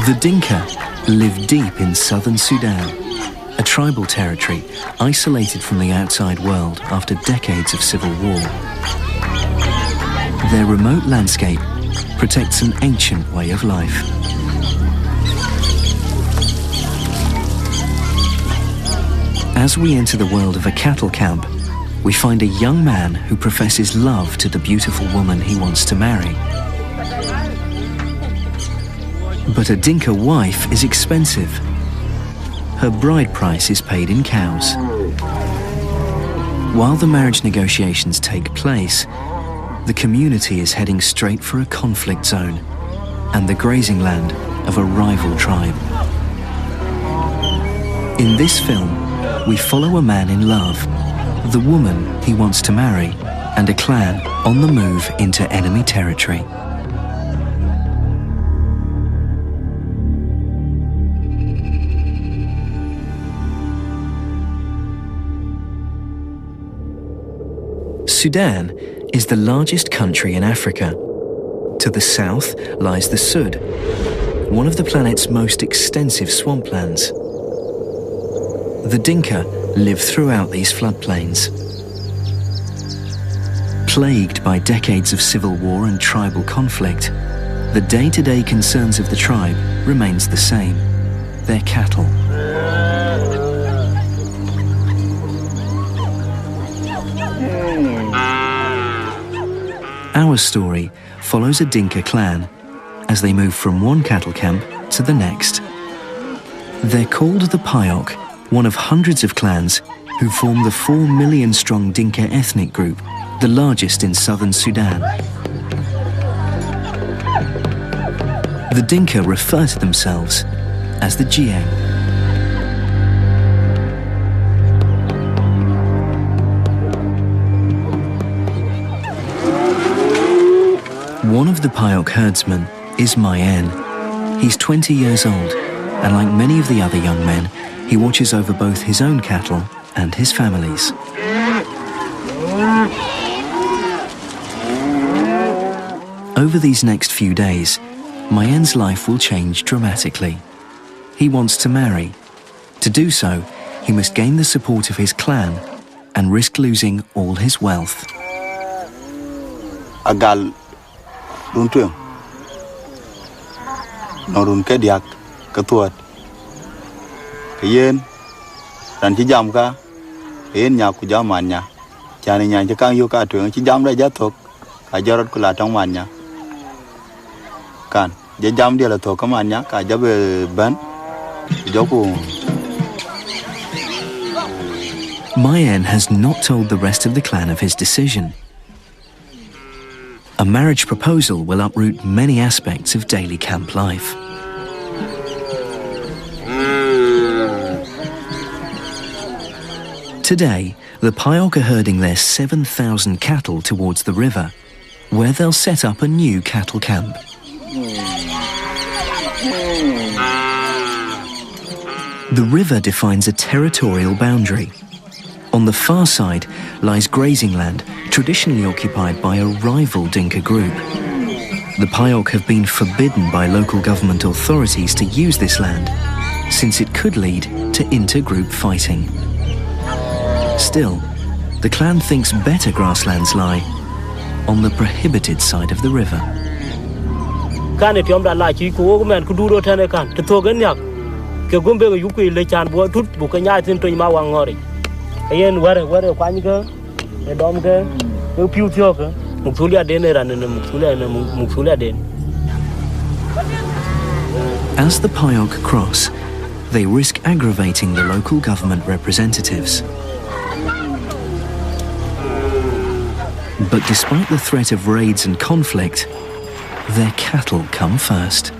The Dinka live deep in southern Sudan, a tribal territory isolated from the outside world after decades of civil war. Their remote landscape protects an ancient way of life. As we enter the world of a cattle camp, we find a young man who professes love to the beautiful woman he wants to marry. But a Dinka wife is expensive. Her bride price is paid in cows. While the marriage negotiations take place, the community is heading straight for a conflict zone and the grazing land of a rival tribe. In this film, we follow a man in love, the woman he wants to marry, and a clan on the move into enemy territory. Sudan is the largest country in Africa. To the south lies the Sud, one of the planet's most extensive swamplands. The Dinka live throughout these floodplains. Plagued by decades of civil war and tribal conflict, the day-to-day concerns of the tribe remains the same: their cattle. Our story follows a Dinka clan as they move from one cattle camp to the next. They're called the Payok, one of hundreds of clans who form the 4 million-strong Dinka ethnic group, the largest in southern Sudan. The Dinka refer to themselves as the Jiang. One of the Payok herdsmen is Mayen. He's 20 years old, and like many of the other young men, he watches over both his own cattle and his family's. Over these next few days, Mayen's life will change dramatically. He wants to marry. To do so, he must gain the support of his clan and risk losing all his wealth. Agal runtuang norun kediak ketuat kayen dan ci jam ka yen nya ku jamannya jani nya ci kang yu ka tuang ci jam da jatok ka jarot ku la tong mannya kan je jam dia la to ka mannya ka jabe ban joku. Mayen has not told the rest of the clan of his decision. A marriage proposal will uproot many aspects of daily camp life. Today, the Payok are herding their 7,000 cattle towards the river, where they'll set up a new cattle camp. The river defines a territorial boundary. On the far side lies grazing land traditionally occupied by a rival Dinka group. The Payok have been forbidden by local government authorities to use this land, since it could lead to inter-group fighting. Still, the clan thinks better grasslands lie on the prohibited side of the river. As the Payok cross, they risk aggravating the local government representatives. But despite the threat of raids and conflict, their cattle come first.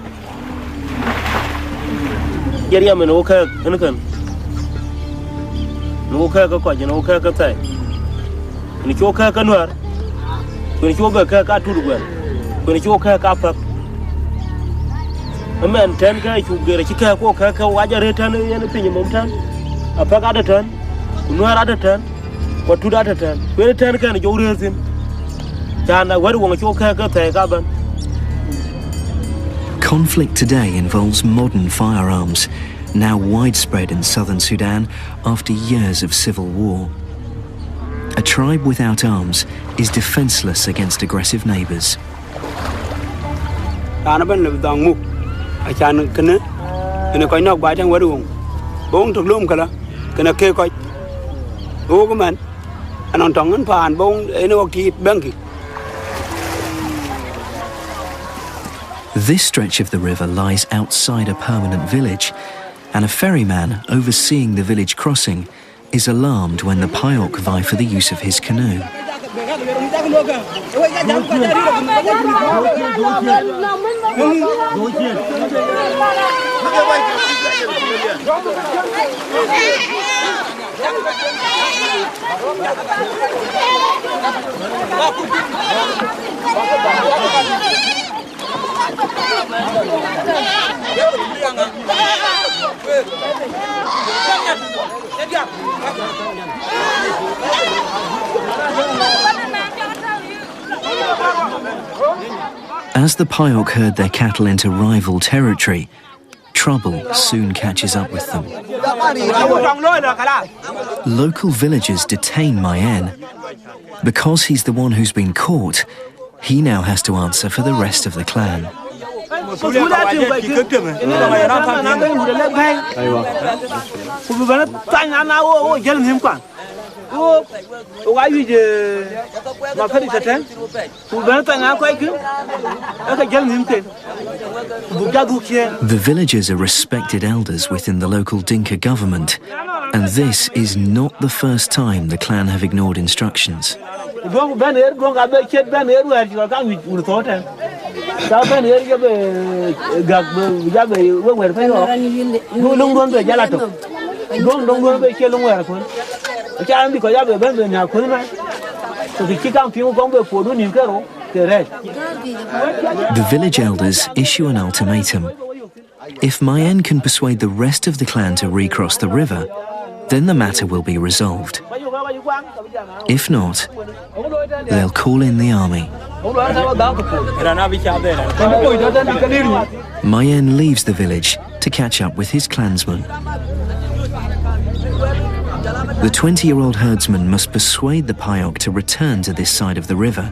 Conflict today involves modern firearms, now widespread in southern Sudan after years of civil war. A tribe without arms is defenseless against aggressive neighbors. This stretch of the river lies outside a permanent village, and a ferryman overseeing the village crossing is alarmed when the Payok vie for the use of his canoe. As the Payok herd their cattle into rival territory, trouble soon catches up with them. Local villagers detain Mayen. Because he's the one who's been caught, he now has to answer for the rest of the clan. The villagers are respected elders within the local Dinka government, and this is not the first time the clan have ignored instructions. The village elders issue an ultimatum. If Mayen can persuade the rest of the clan to recross the river, then the matter will be resolved. If not, they'll call in the army. Mayen leaves the village to catch up with his clansmen. The 20-year-old herdsman must persuade the Payok to return to this side of the river.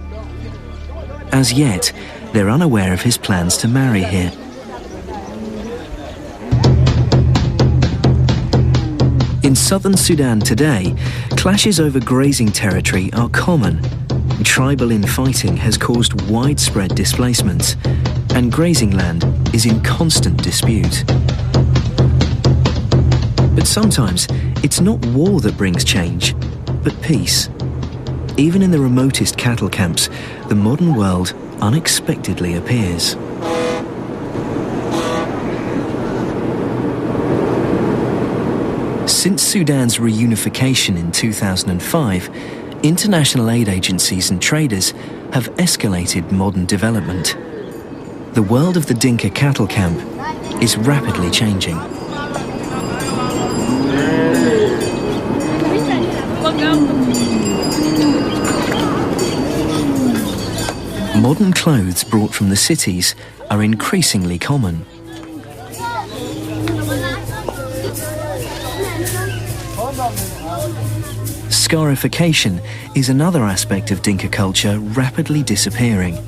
As yet, they're unaware of his plans to marry here. In southern Sudan today, clashes over grazing territory are common. Tribal infighting has caused widespread displacements, and grazing land is in constant dispute. But sometimes, it's not war that brings change, but peace. Even in the remotest cattle camps, the modern world unexpectedly appears. Since Sudan's reunification in 2005, international aid agencies and traders have escalated modern development. The world of the Dinka cattle camp is rapidly changing. Modern clothes brought from the cities are increasingly common. Scarification is another aspect of Dinka culture rapidly disappearing.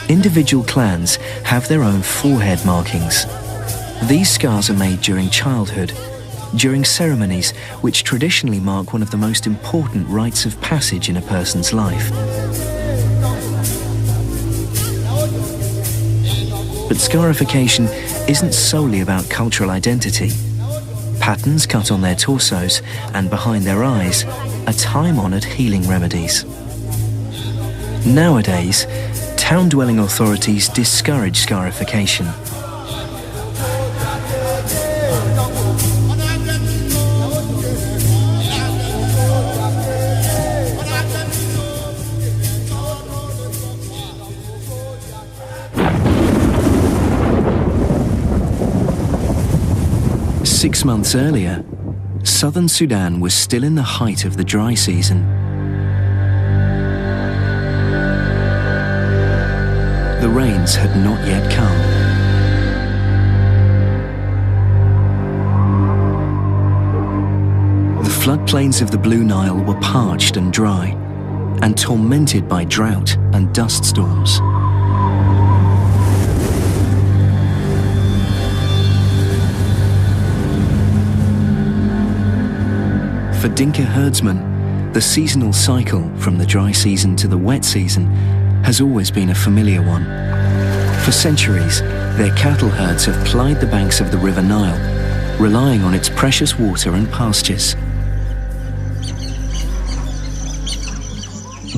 Individual clans have their own forehead markings. These scars are made during childhood, during ceremonies which traditionally mark one of the most important rites of passage in a person's life. But scarification isn't solely about cultural identity. Patterns cut on their torsos and behind their eyes are time-honoured healing remedies. Nowadays, town-dwelling authorities discourage scarification. Six months earlier, southern Sudan was still in the height of the dry season. the rains had not yet come. The floodplains of the Blue Nile were parched and dry, and tormented by drought and dust storms. For Dinka herdsmen, the seasonal cycle from the dry season to the wet season has always been a familiar one. For centuries, their cattle herds have plied the banks of the River Nile, relying on its precious water and pastures.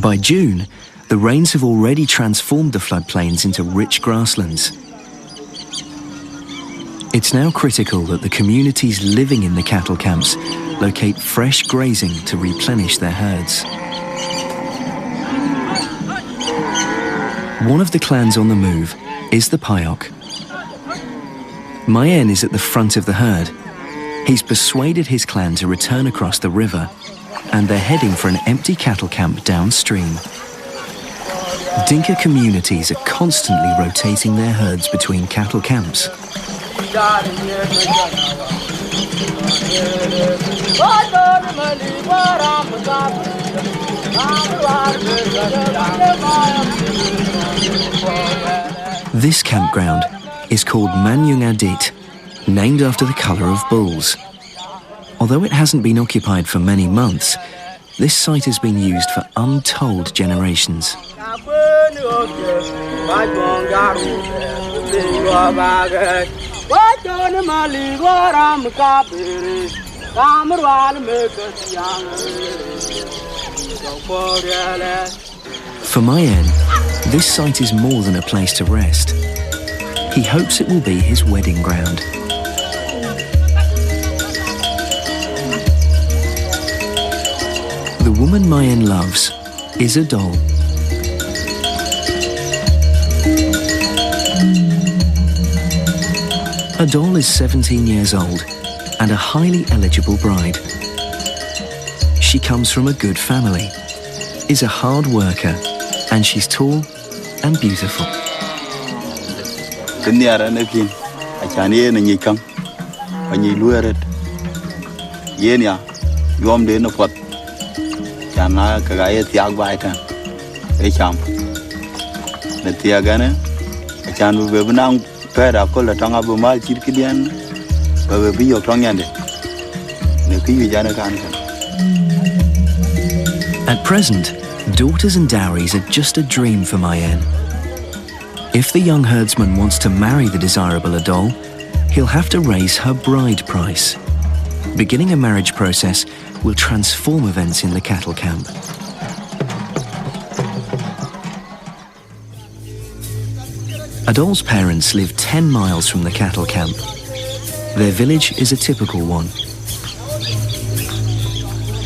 By June, the rains have already transformed the floodplains into rich grasslands. It's now critical that the communities living in the cattle camps locate fresh grazing to replenish their herds. One of the clans on the move is the Payok. Mayen is at the front of the herd. He's persuaded his clan to return across the river, and they're heading for an empty cattle camp downstream. Dinka communities are constantly rotating their herds between cattle camps. This campground is called Manyung Adit, named after the colour of bulls. Although it hasn't been occupied for many months, this site has been used for untold generations. For Mayen, this site is more than a place to rest. He hopes it will be his wedding ground. The woman Mayen loves is a doll. Adol is 17 years old and a highly eligible bride. She comes from a good family, is a hard worker, and she's tall and beautiful. At present, daughters and dowries are just a dream for Mayen. If the young herdsman wants to marry the desirable Adol, he'll have to raise her bride price. Beginning a marriage process will transform events in the cattle camp. Adol's parents live 10 miles from the cattle camp. Their village is a typical one.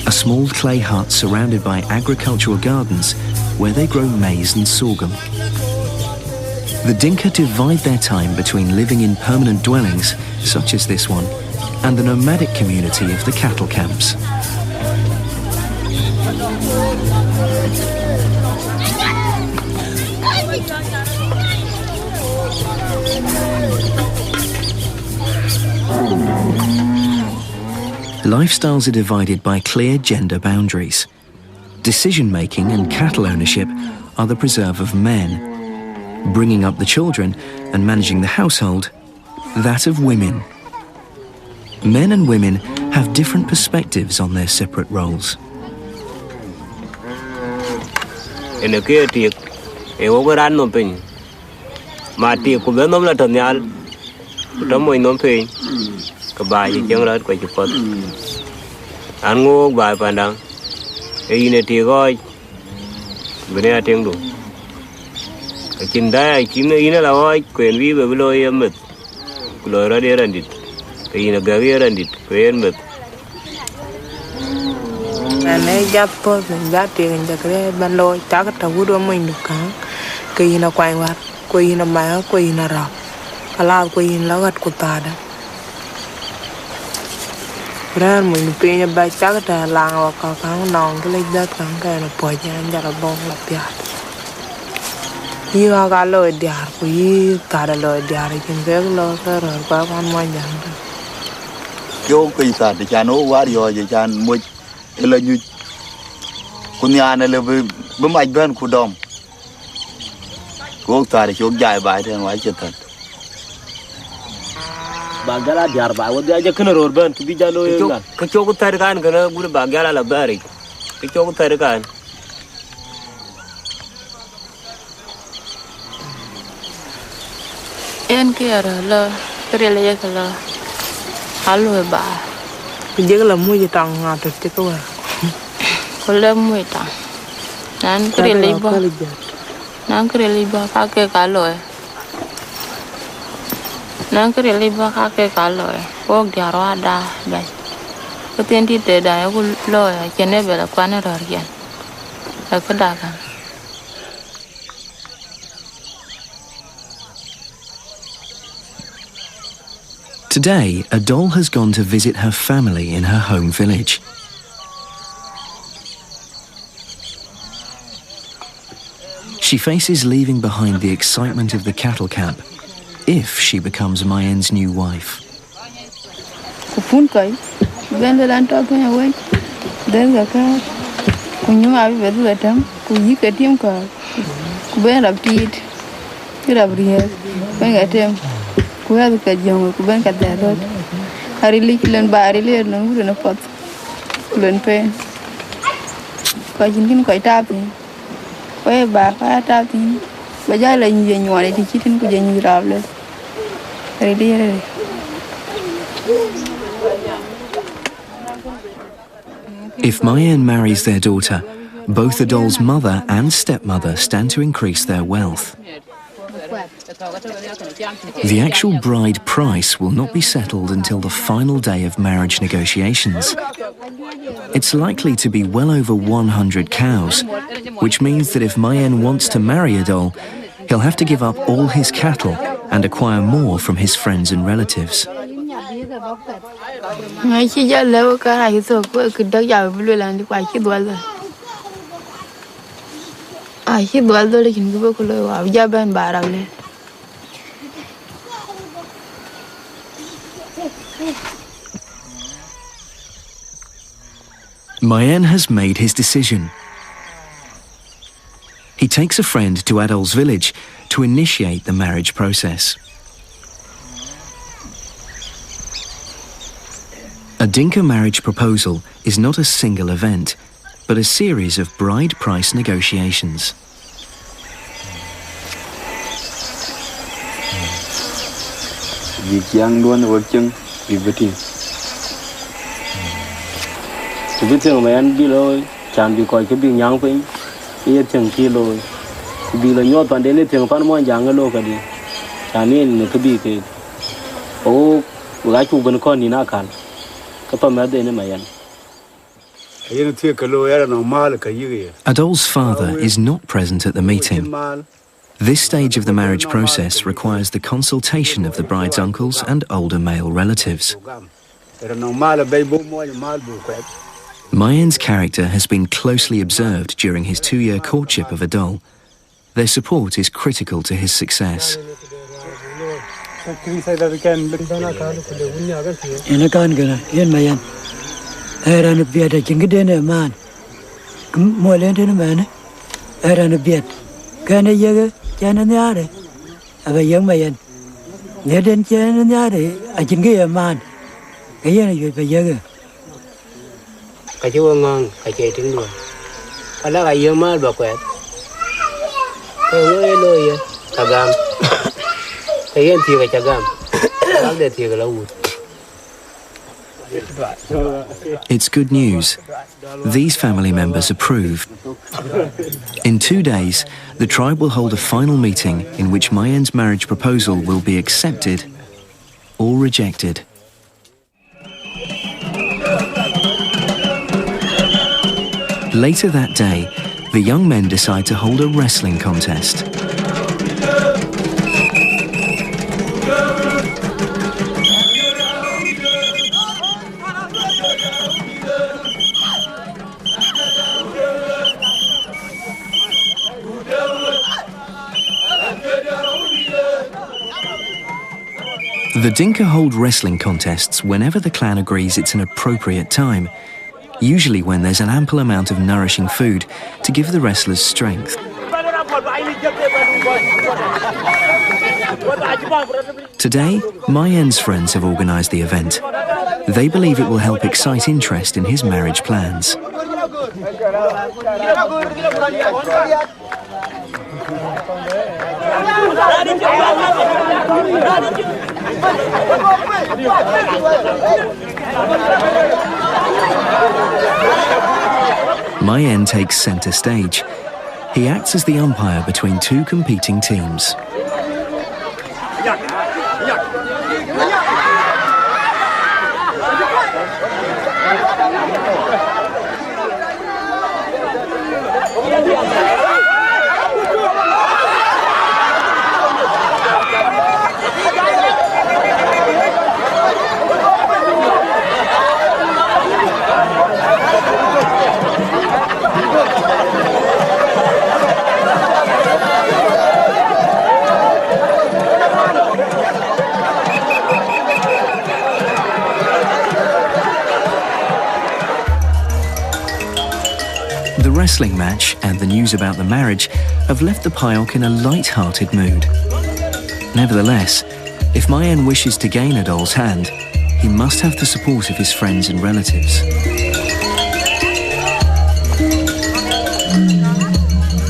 A small clay hut surrounded by agricultural gardens where they grow maize and sorghum. The Dinka divide their time between living in permanent dwellings, such as this one, and the nomadic community of the cattle camps. Lifestyles are divided by clear gender boundaries. Decision-making and cattle ownership are the preserve of men. Bringing up the children and managing the household, that of women. Men and women have different perspectives on their separate roles. You are a low dear, we got a low dear, I can beg low or go on one young. Yo Pisa, the Jano warrior, the Jan Much Elaju Kunyana Level, my gun could dom. Go to your guy by then, watch it. Bagala Jarba, what the Ajakan or burn to be Jalo. Kachoko Tarakan, gonna put a Bagala la Barry. Kachoko Tarakan. En kera la, kerja la, halu ba. Kerja la mui tang ngata cekwa. Kalau mui tang, nan kerja ba, nan kerja ba kakek kalau nan kerja ba kakek kalau kok dia ada baik. Ketika tidak ada aku lo kene bela kuana rarian, aku dagang. Today, Adol has gone to visit her family in her home village. She faces leaving behind the excitement of the cattle camp if she becomes Mayen's new wife. Kuya ka jong ku ben ka darot hari likilen bari le non ku na pot len pe ko jingin ko tapi ko ba ka tapi ba ja la nyi nyone ti citin ku jenyi rable hari le If Mayen marries their daughter, both Adol's mother and stepmother stand to increase their wealth. The actual bride price will not be settled until the final day of marriage negotiations. It's likely to be well over 100 cows, which means that if Mayen wants to marry Adol, he'll have to give up all his cattle and acquire more from his friends and relatives. Mayen has made his decision. He takes a friend to Adol's village to initiate the marriage process. A Dinka marriage proposal is not a single event, but a series of bride price negotiations. Cái tiếng mà anh đi lôi, chẳng bị coi cái bình nhang vậy, cái tiếng kia lôi, bị là nhót toàn đến cái tiếng pan mua giang cái lôi cái đi, chẳng nên cái bị cái, gái chụp bên con đi na khăn, cái pan mà đến mà anh. Adol's father is not present at the meeting. This stage of the marriage process requires the consultation of the bride's uncles and older male relatives. Mayen's character has been closely observed during his 2-year courtship of Adol. Their support is critical to his success. Cái chú ngon, cái chế trứng luôn. Cái lá cái dương mal bạc quẹt. Cái lôi lôi chả gam. Cái yên thì cái chả gam. Cái để thì cái lá út. It's good news. These family members approve. In 2 days, the tribe will hold a final meeting in which Mayen's marriage proposal will be accepted or rejected. Later that day, the young men decide to hold a wrestling contest. The Dinka hold wrestling contests whenever the clan agrees it's an appropriate time, usually when there's an ample amount of nourishing food to give the wrestlers strength. Today, Mayen's friends have organised the event. They believe it will help excite interest in his marriage plans. Mayen takes centre stage. He acts as the umpire between two competing teams. The wrestling match and the news about the marriage have left the Payok in a light-hearted mood. Nevertheless, if Mayen wishes to gain Adol's hand, he must have the support of his friends and relatives.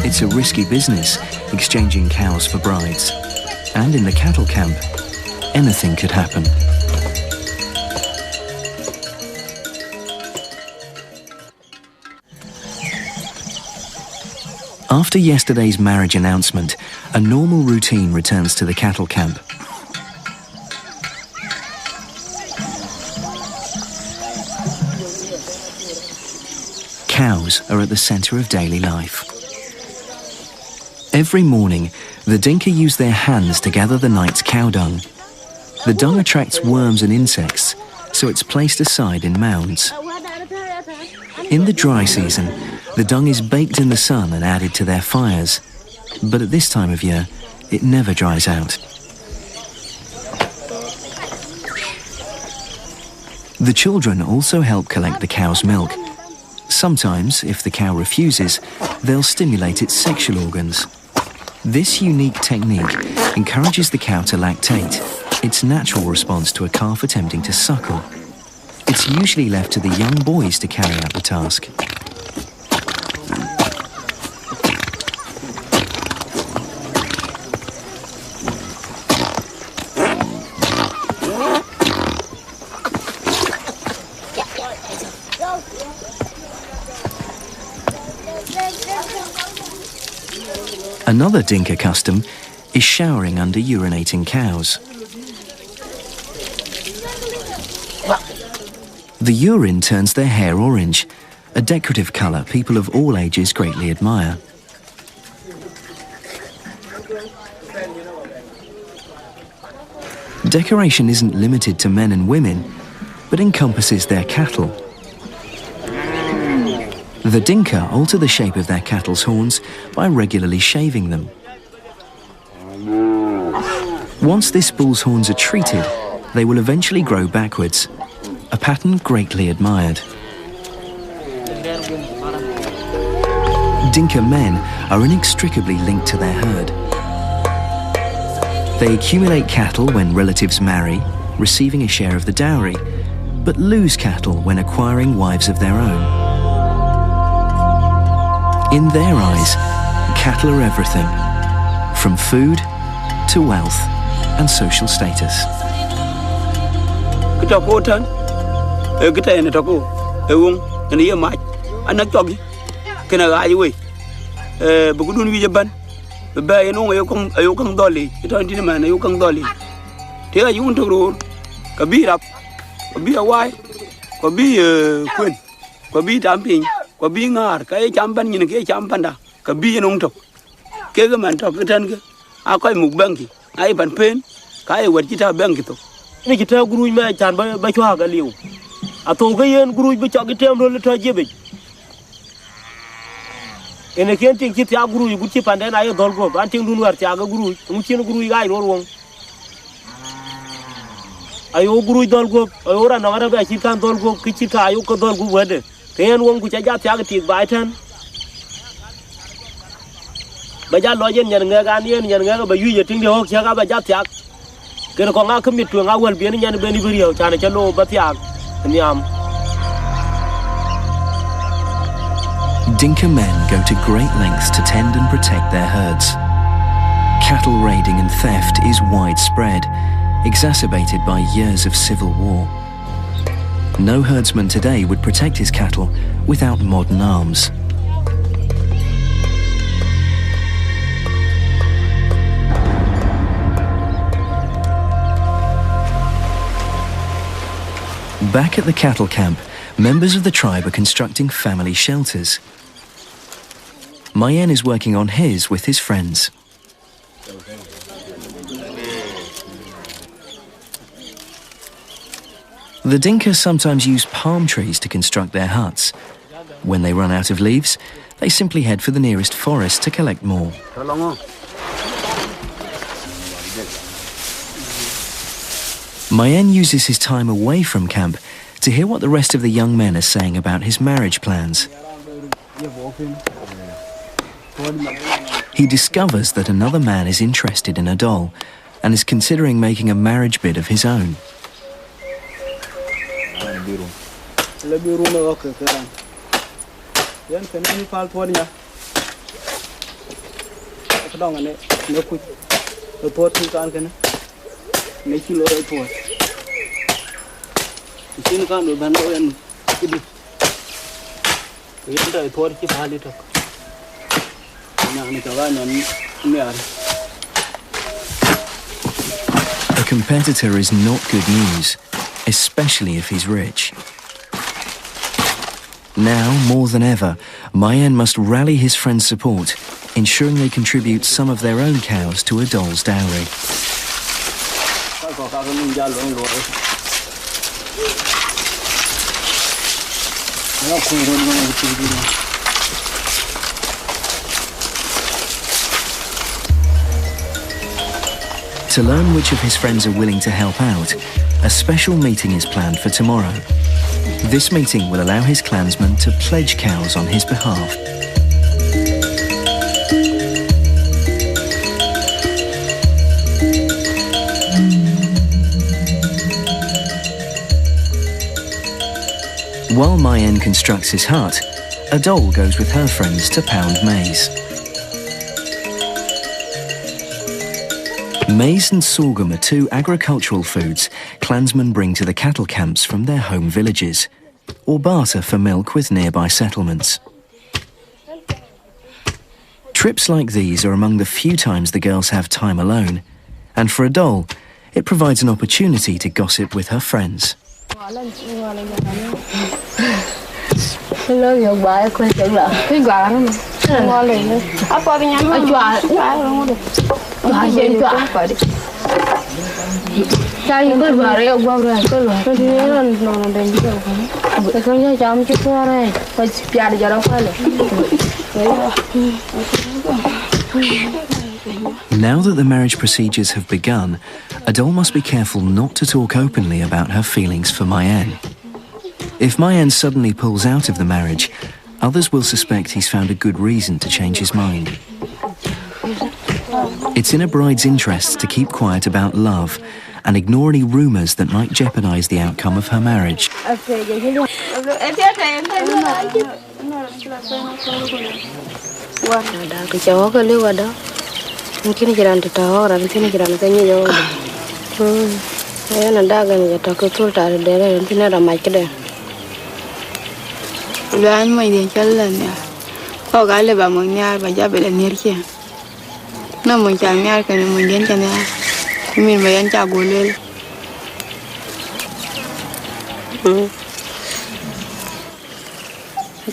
It's a risky business, exchanging cows for brides. And in the cattle camp, anything could happen. After yesterday's marriage announcement, a normal routine returns to the cattle camp. Cows are at the centre of daily life. Every morning, the Dinka use their hands to gather the night's cow dung. The dung attracts worms and insects, so it's placed aside in mounds. In the dry season, the dung is baked in the sun and added to their fires. But at this time of year, it never dries out. The children also help collect the cow's milk. Sometimes, if the cow refuses, they'll stimulate its sexual organs. This unique technique encourages the cow to lactate, its natural response to a calf attempting to suckle. It's usually left to the young boys to carry out the task. Another Dinka custom is showering under urinating cows. The urine turns their hair orange, a decorative colour people of all ages greatly admire. Decoration isn't limited to men and women, but encompasses their cattle. The Dinka alter the shape of their cattle's horns by regularly shaving them. Once this bull's horns are treated, they will eventually grow backwards, a pattern greatly admired. Dinka men are inextricably linked to their herd. They accumulate cattle when relatives marry, receiving a share of the dowry, but lose cattle when acquiring wives of their own. In their eyes, cattle are everything, from food to wealth and social status. Kwa bingar kaya champan nyine kaya champanda ka biye nong tok kega man tok tan ke akoy muk banki ay pan pen kaya wat kita banki tok ni kita guru ma chan ba chwa ga liu ato ga yen guru ba chwa ga tem ro le ta jebe ene ken ting kit ya guru gu ci pande na yo dol go ban ting dun war ti aga guru mu ci no guru ga ro won ayo guru dol go ora na wara ba ci kan dol go ki ta ayo ko dol go wede ken won ku ja ja ti ba tan ba ja lo yen nyen nga gan yen nyen nga ba yu ye ting de ho kya ga ba ja tiak ken ko nga kemi tu nga wel bien nyen be ni biriyo chana cha lo ba tiak niam. Dinka men go to great lengths to tend and protect their herds. Cattle raiding and theft is widespread, exacerbated by years of civil war. No herdsman today would protect his cattle without modern arms. Back at the cattle camp, members of the tribe are constructing family shelters. Mayen is working on his with his friends. The Dinka sometimes use palm trees to construct their huts. When they run out of leaves, they simply head for the nearest forest to collect more. Mayen uses his time away from camp to hear what the rest of the young men are saying about his marriage plans. He discovers that another man is interested in a doll and is considering making a marriage bid of his own. A competitor is not good news, especially if he's rich. Now, more than ever, Mayen must rally his friends' support, ensuring they contribute some of their own cows to a doll's dowry. To learn which of his friends are willing to help out, a special meeting is planned for tomorrow. This meeting will allow his clansmen to pledge cows on his behalf. While Mayen constructs his hut, a doll goes with her friends to pound maize. Maize and sorghum are two agricultural foods clansmen bring to the cattle camps from their home villages, or barter for milk with nearby settlements. Trips like these are among the few times the girls have time alone, and for a doll, it provides an opportunity to gossip with her friends. Now that the marriage procedures have begun, Adol must be careful not to talk openly about her feelings for Mayen. If Mayen suddenly pulls out of the marriage, others will suspect he's found a good reason to change his mind. It's in a bride's interests to keep quiet about love and ignore any rumours that might jeopardise the outcome of her marriage. No mun jami'ar kan mun yanka ne min bayan ta golel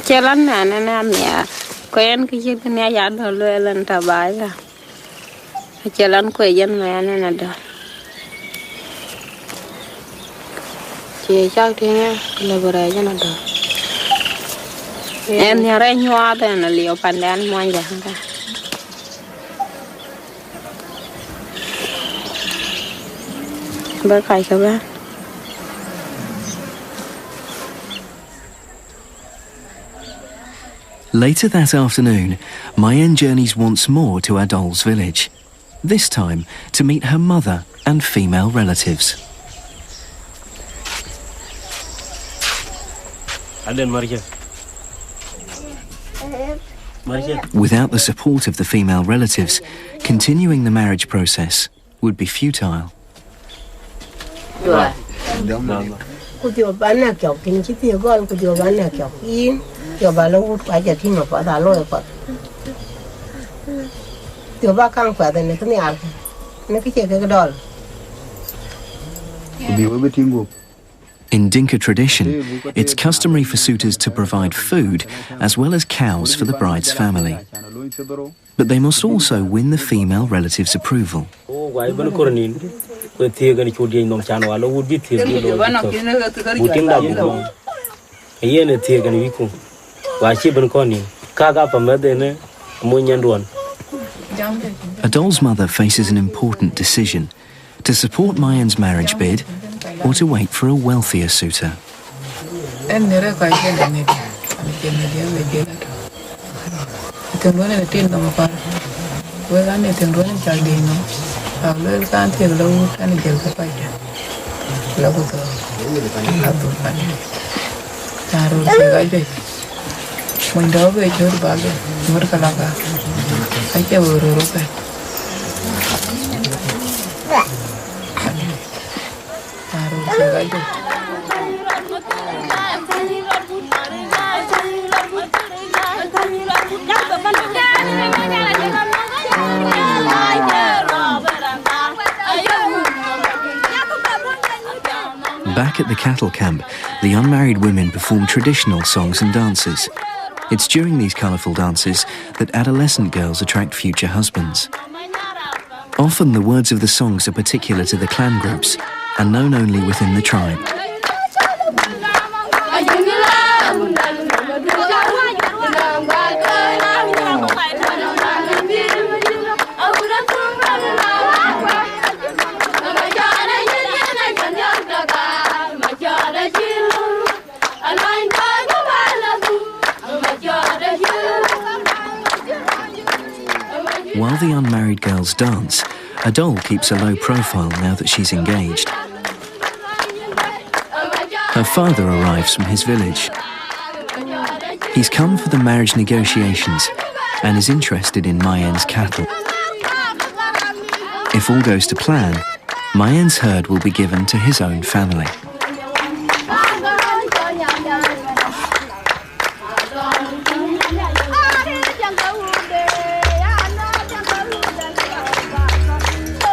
jalan na ya ko yan ki jin ne ya do lelan ta baya jalan ko yan na na da ke ja te le bara ya na da en ya re nywa da na leo pandan mo ja ka bác khai các bác Later that afternoon, Mayen journeys once more to Adol's village, this time to meet her mother and female relatives. Without the support of the female relatives, continuing the marriage process would be futile. In Dinka tradition, it's customary for suitors to provide food as well as cows for the bride's family. But they must also win the female relatives' approval. Adol's mother faces an important decision: to support Mayen's marriage bid or to wait for a wealthier suitor. Back at the cattle camp, the unmarried women perform traditional songs and dances. It's during these colourful dances that adolescent girls attract future husbands. Often the words of the songs are particular to the clan groups and known only within the tribe. While the unmarried girls dance, Adol keeps a low profile now that she's engaged. Her father arrives from his village. He's come for the marriage negotiations and is interested in Mayen's cattle. If all goes to plan, Mayen's herd will be given to his own family.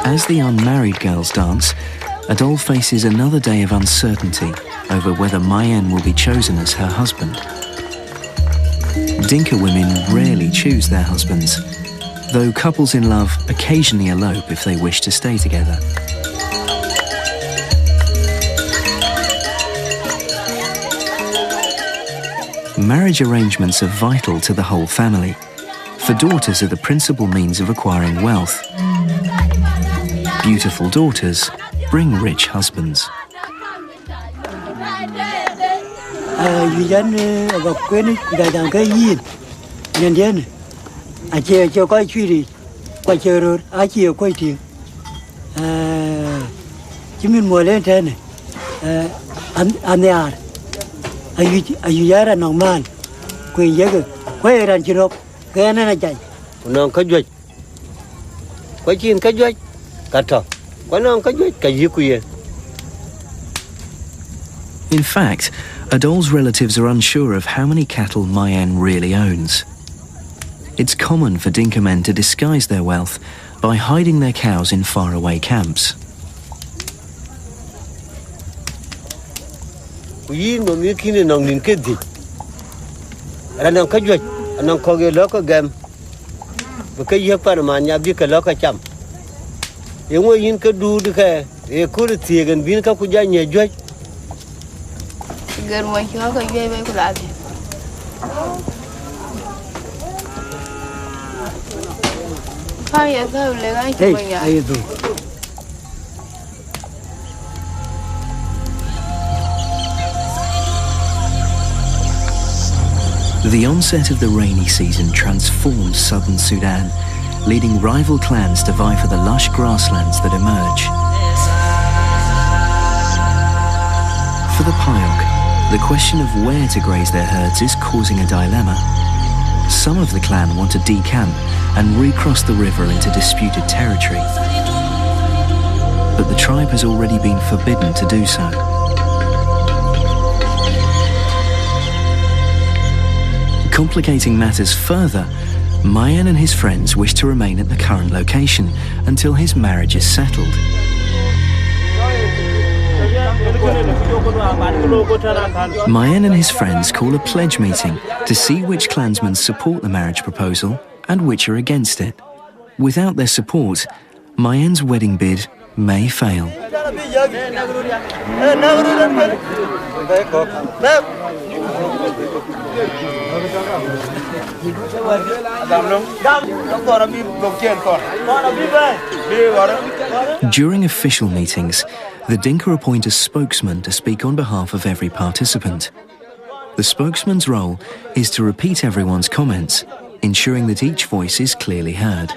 As the unmarried girls dance, Adol faces another day of uncertainty over whether Mayen will be chosen as her husband. Dinka women rarely choose their husbands, though couples in love occasionally elope if they wish to stay together. Marriage arrangements are vital to the whole family, for daughters are the principal means of acquiring wealth. Beautiful daughters bring rich husbands. In fact, Adol's relatives are unsure of how many cattle Mayen really owns. It's common for Dinka men to disguise their wealth by hiding their cows in faraway camps. The onset of the rainy season transforms southern Sudan, leading rival clans to vie for the lush grasslands that emerge. For the Payok, the question of where to graze their herds is causing a dilemma. Some of the clan want to decamp and recross the river into disputed territory, but the tribe has already been forbidden to do so. Complicating matters further, Mayen and his friends wish to remain at the current location until his marriage is settled. Mayen and his friends call a pledge meeting to see which clansmen support the marriage proposal and which are against it. Without their support, Mayen's wedding bid may fail. During official meetings, the Dinka appoint a spokesman to speak on behalf of every participant. The spokesman's role is to repeat everyone's comments, ensuring that each voice is clearly heard.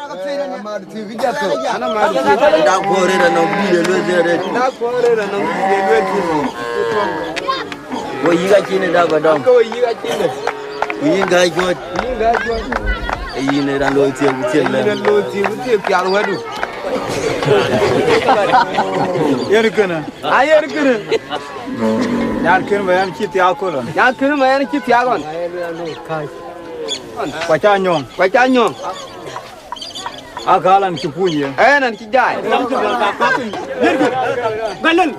Akalan kipunye. Nan kijai. Galan.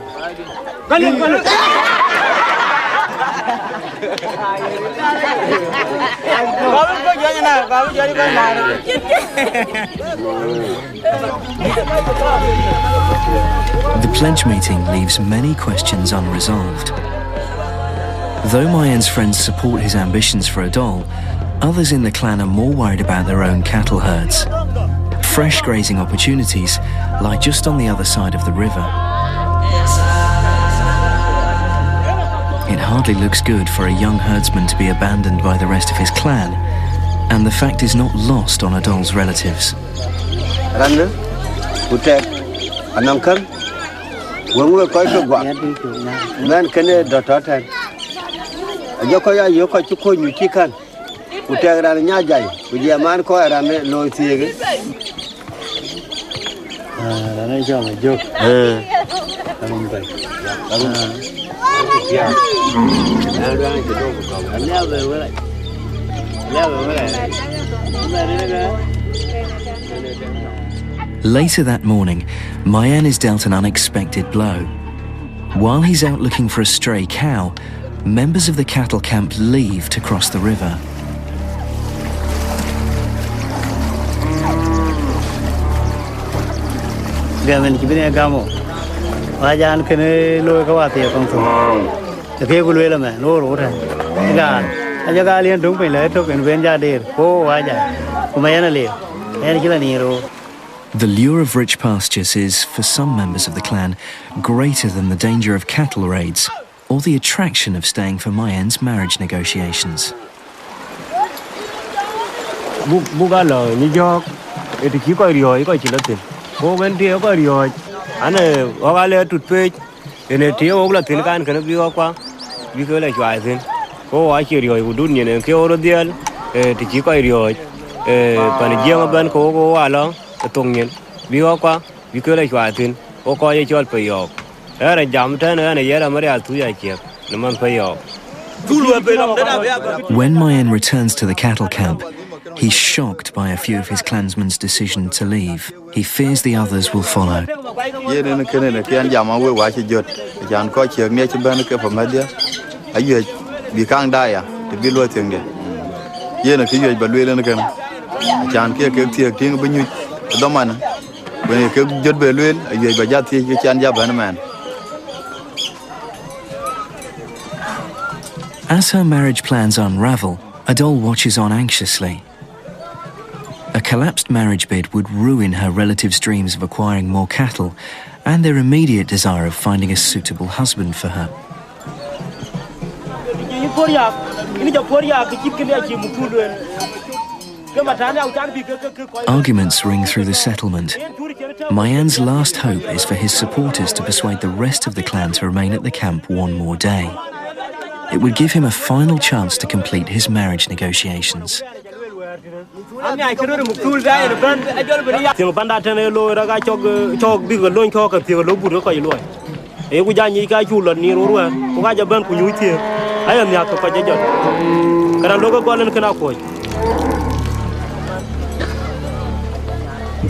The pledge meeting leaves many questions unresolved. Though Mayen's friends support his ambitions for a doll, others in the clan are more worried about their own cattle herds. Fresh grazing opportunities lie just on the other side of the river. It hardly looks good for a young herdsman to be abandoned by the rest of his clan, and the fact is not lost on Adol's relatives. Later that morning, Mayen is dealt an unexpected blow. While he's out looking for a stray cow, members of the cattle camp leave to cross the river. The lure of rich pastures is, for some members of the clan, greater than the danger of cattle raids or the attraction of staying for Mayen's marriage negotiations. When Mayen returns to the cattle camp, he's shocked by a few of his clansmen's decision to leave. He fears the others will follow. As her marriage plans unravel, Adol watches on anxiously. A collapsed marriage bid would ruin her relatives' dreams of acquiring more cattle and their immediate desire of finding a suitable husband for her. Arguments ring through the settlement. Mayan's last hope is for his supporters to persuade the rest of the clan to remain at the camp one more day. It would give him a final chance to complete his marriage negotiations.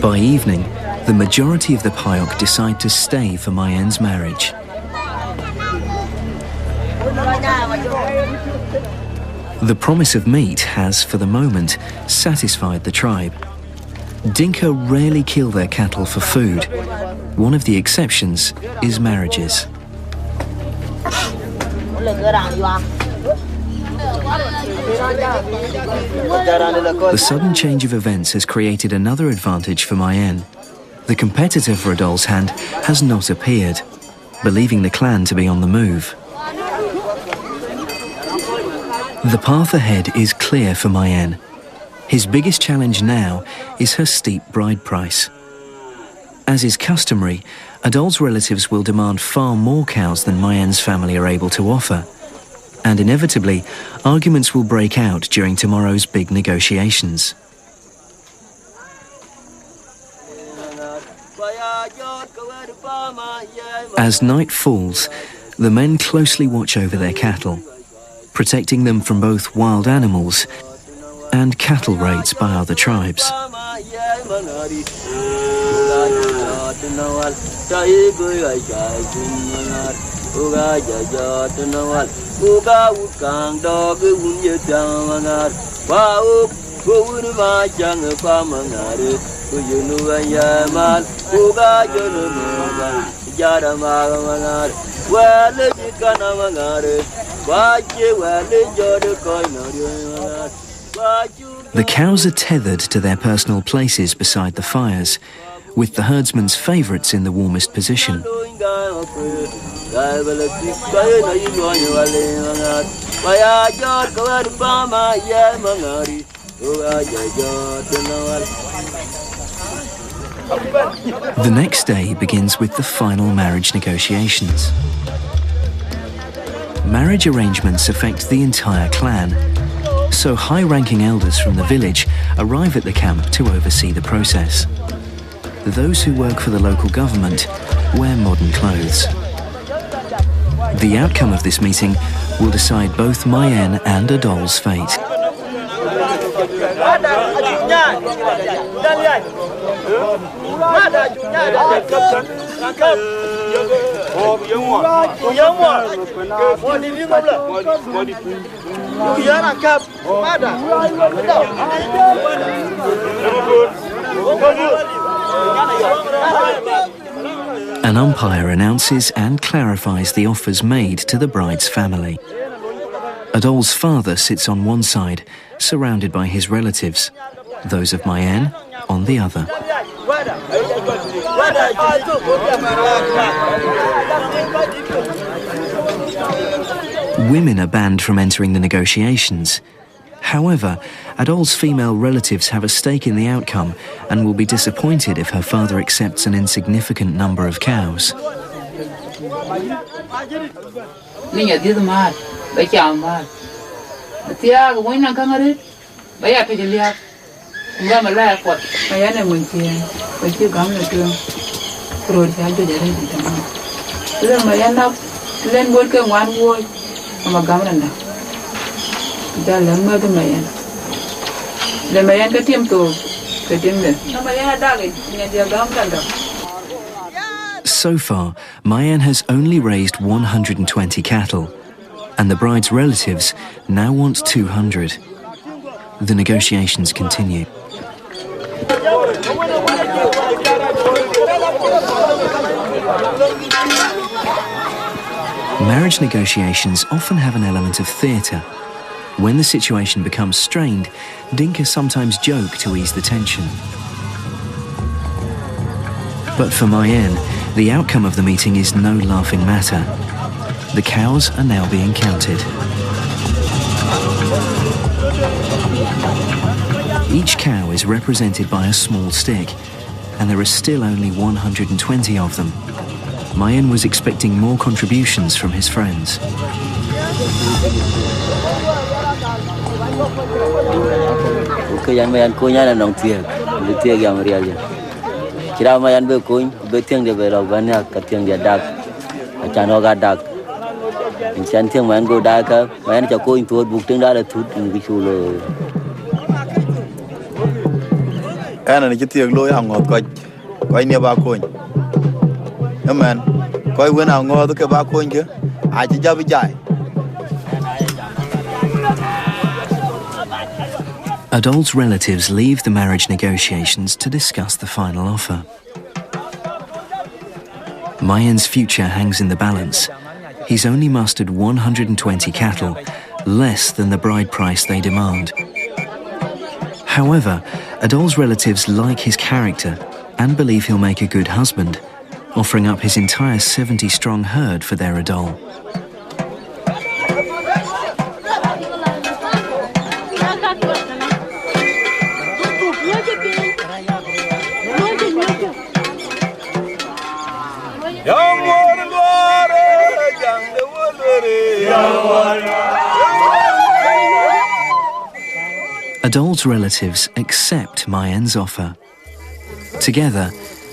By evening, the majority of the Payok decide to stay for Mayan's marriage. The promise of meat has, for the moment, satisfied the tribe. Dinka rarely kill their cattle for food. One of the exceptions is marriages. The sudden change of events has created another advantage for Mayen. The competitor for Adol's hand has not appeared, believing the clan to be on the move. The path ahead is clear for Mayen. His biggest challenge now is her steep bride price. As is customary, Adol's relatives will demand far more cows than Mayen's family are able to offer. And inevitably, arguments will break out during tomorrow's big negotiations. As night falls, the men closely watch over their cattle, protecting them from both wild animals and cattle raids by other tribes. The cows are tethered to their personal places beside the fires, with the herdsman's favourites in the warmest position. The next day begins with the final marriage negotiations. Marriage arrangements affect the entire clan, so high-ranking elders from the village arrive at the camp to oversee the process. Those who work for the local government wear modern clothes. The outcome of this meeting will decide both Mayen and Adol's fate. An umpire announces and clarifies the offers made to the bride's family. Adol's father sits on one side, surrounded by his relatives, those of Mayen on the other. Women are banned from entering the negotiations. However, Adol's female relatives have a stake in the outcome and will be disappointed if her father accepts an insignificant number of cows. So far, Mayen has only raised 120 cattle, and the bride's relatives now want 200. The negotiations continue. Marriage negotiations often have an element of theatre. When the situation becomes strained, Dinka sometimes joke to ease the tension. But for Mayen, the outcome of the meeting is no laughing matter. The cows are now being counted. Each cow is represented by a small stick, and there are still only 120 of them. Mayen was expecting more contributions from his friends. Ana ni chitiek lo ya ngot ko ni ba ko amen ko wena ngot ke ba ko nge a ji jabi jai. Adol's relatives leave the marriage negotiations to discuss the final offer. Mayen's future hangs in the balance. He's only mustered 120 cattle, less than the bride price they demand. However, Adol's relatives like his character and believe he'll make a good husband, offering up his entire 70-strong herd for their Adol. Adol's relatives accept Mayen's offer. Together,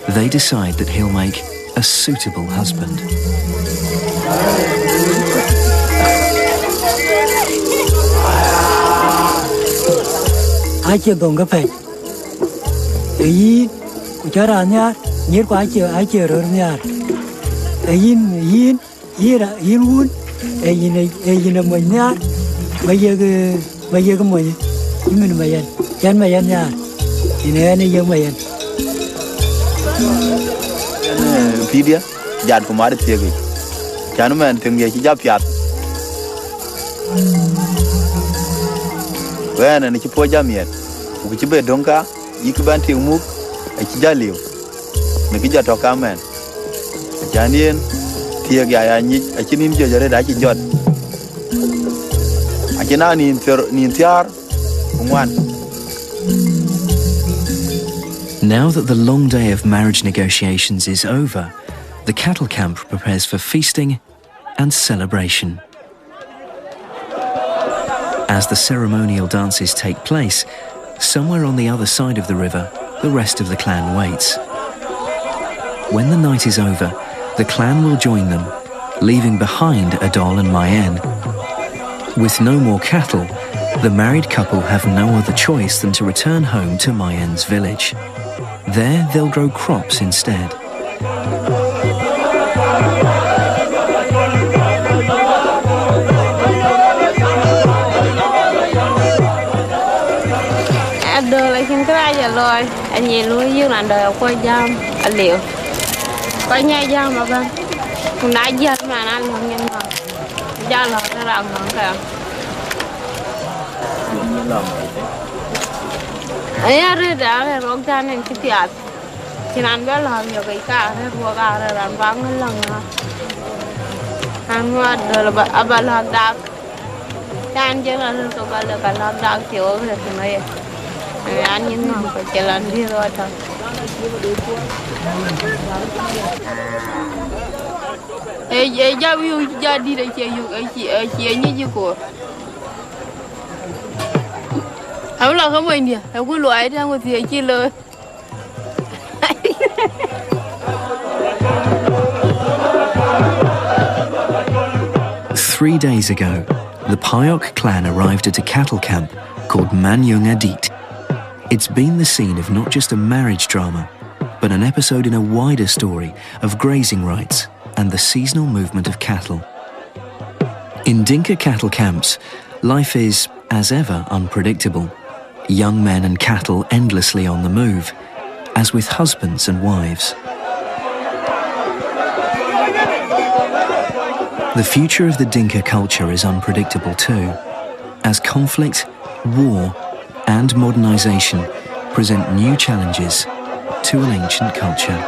they decide that he'll make a suitable husband. Ache donga pe. Eyin kuchara nyar, nyir ko ache ror nyar. Eyin un, eyin mo nyar, bayeg mo. Imin mayan, yan mayan nyar. Ine yang mayan. Pidia jad ko mari tiegi. Chanu men tengi ci japiat. Wena ni ci po jamiet. Ku ci be donka, yiki banti muk e ci jaliw. Ne ki jato kamen. Janien tiegi aya ni e ci nim jojore da ci jot. Akina ni tiar one. Now that the long day of marriage negotiations is over, the cattle camp prepares for feasting and celebration. As the ceremonial dances take place, somewhere on the other side of the river, the rest of the clan waits. When the night is over, the clan will join them, leaving behind Adol and Mayen. With no more cattle, the married couple have no other choice than to return home to Mayen's village. There, they'll grow crops instead. Ayah dah ronggan yang ketiak, cinan belah yang kita dua kali bangun lang. Anu ada abalah dak, dan jalan tu kalau dak jauh sebenarnya. Ani nampak jalan di luar. Jauh jadi dah cie juga. Aku lah kamu ini, aku luar dia aku tiada kilo. 3 days ago, the Payok clan arrived at a cattle camp called Manyung Adit. It's been the scene of not just a marriage drama, but an episode in a wider story of grazing rights and the seasonal movement of cattle. In Dinka cattle camps, life is, as ever, unpredictable. Young men and cattle endlessly on the move, as with husbands and wives. The future of the Dinka culture is unpredictable too, as conflict, war, and modernization present new challenges to an ancient culture.